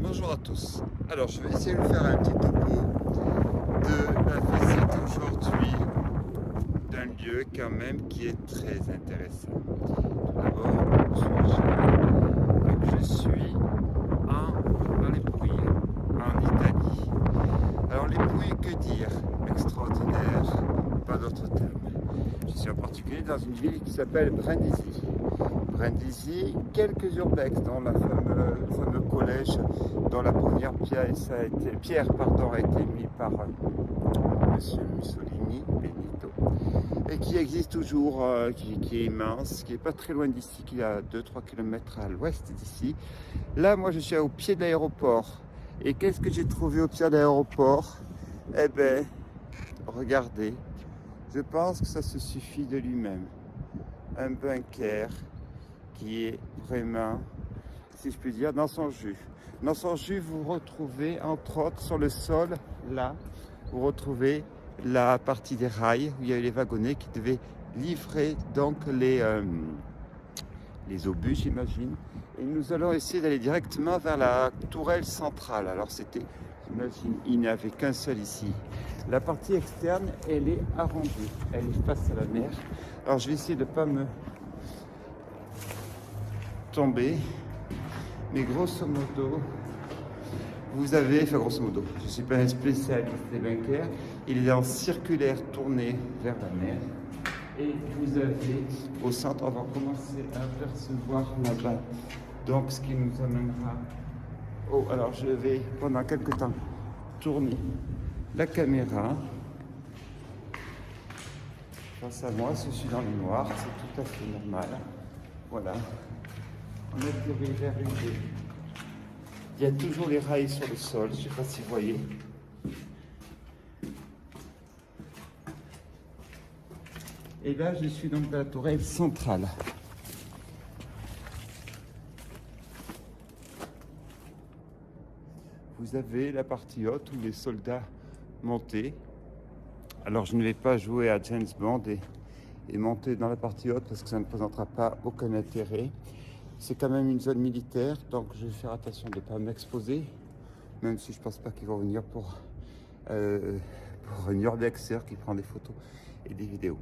Bonjour à tous. Alors je vais essayer de faire un petit topo de la visite aujourd'hui d'un lieu quand même qui est très intéressant. Tout d'abord, je suis dans les Pouilles, en Italie. Alors les Pouilles, que dire? Extraordinaire, pas d'autre terme. Je suis en particulier dans une ville qui s'appelle Brindisi. Brindisi, quelques urbex, dont le fameux collège dont la première pierre a été mise par M. Mussolini, Benito, et qui existe toujours, qui est immense, qui n'est pas très loin d'ici, qui est à 2-3 km à l'ouest d'ici. Là, moi, je suis au pied de l'aéroport. Et qu'est-ce que j'ai trouvé au pied de l'aéroport? Eh bien, regardez, je pense que ça se suffit de lui-même. Un bunker qui est vraiment, si je puis dire, dans son jus. Dans son jus, vous retrouvez, entre autres, sur le sol, là, vous retrouvez la partie des rails, où il y a eu les wagonnets qui devaient livrer donc les obus, j'imagine. Et nous allons essayer d'aller directement vers la tourelle centrale. Alors c'était, j'imagine, il n'y avait qu'un seul ici. La partie externe, elle est arrondie, elle est face à la mer. Alors je vais essayer de ne pas me tomber, mais grosso modo, vous avez, enfin grosso modo, je ne suis pas un spécialiste des bunkers, il est en circulaire tourné vers la mer, et vous avez au centre, on va commencer à apercevoir là-bas, donc ce qui nous amènera, alors je vais pendant quelques temps tourner la caméra face à moi, je suis dans le noir, c'est tout à fait normal, voilà. On atterrit vers une ville. Il y a toujours les rails sur le sol, je ne sais pas si vous voyez. Et là, je suis donc à la tourelle centrale. Vous avez la partie haute où les soldats montaient. Alors, je ne vais pas jouer à James Bond et monter dans la partie haute parce que ça ne présentera pas aucun intérêt. C'est quand même une zone militaire, donc je vais faire attention de ne pas m'exposer, même si je ne pense pas qu'ils vont venir pour un urbexer qui prend des photos et des vidéos.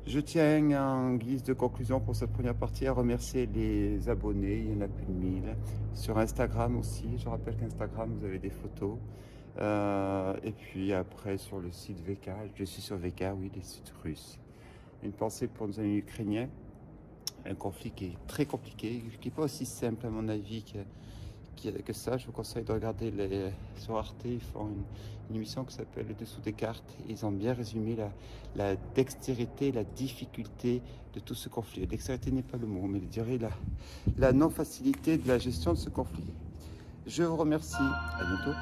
Je tiens en guise de conclusion pour cette première partie à remercier les abonnés, il y en a plus de 1000. Sur Instagram aussi, je rappelle qu'Instagram, vous avez des photos. Et puis après sur le site VK, je suis sur VK, oui, les sites russes. Une pensée pour nos amis ukrainiens. Un conflit qui est très compliqué, qui n'est pas aussi simple à mon avis que ça. Je vous conseille de regarder sur Arte, ils font une émission qui s'appelle Le Dessous des cartes. Ils ont bien résumé la dextérité, la difficulté de tout ce conflit. La dextérité n'est pas le mot, mais je dirais la non-facilité de la gestion de ce conflit. Je vous remercie, à bientôt.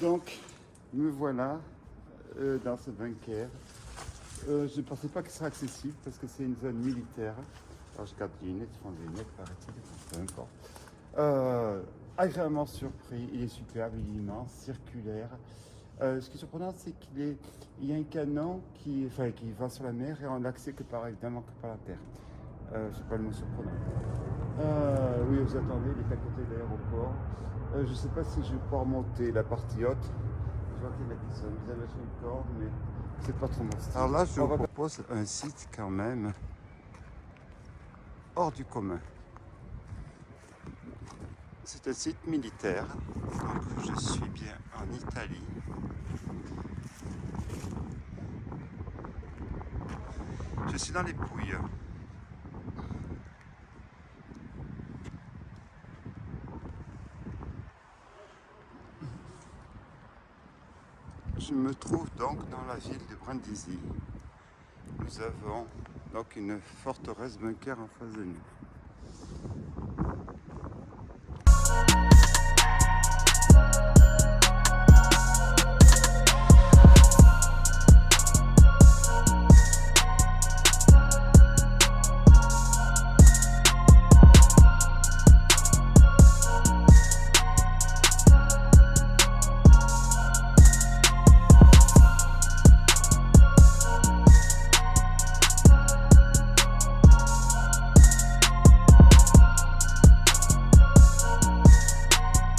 Donc, me voilà dans ce bunker. Je ne pensais pas qu'il serait accessible parce que c'est une zone militaire. Alors, je garde des lunettes, ils font des lunettes, paraît-il, peu importe. Agréablement surpris, il est superbe, il est immense, circulaire. Ce qui est surprenant, c'est qu'il y a un canon qui va sur la mer et on n'a accès que évidemment que par la terre. C'est pas le mot surprenant. Oui, vous attendez, il est à côté de l'aéroport. Je ne sais pas si je vais pouvoir monter la partie haute. Je vois qu'il y a la personne. Vous avez sur une corde, mais c'est pas trop mon style. Alors là, je vous propose un site quand même hors du commun. C'est un site militaire. Donc je suis bien en Italie. Je suis dans les Pouilles. Je me trouve donc dans la ville de Brindisi. Nous avons donc une forteresse bunker en face de nous.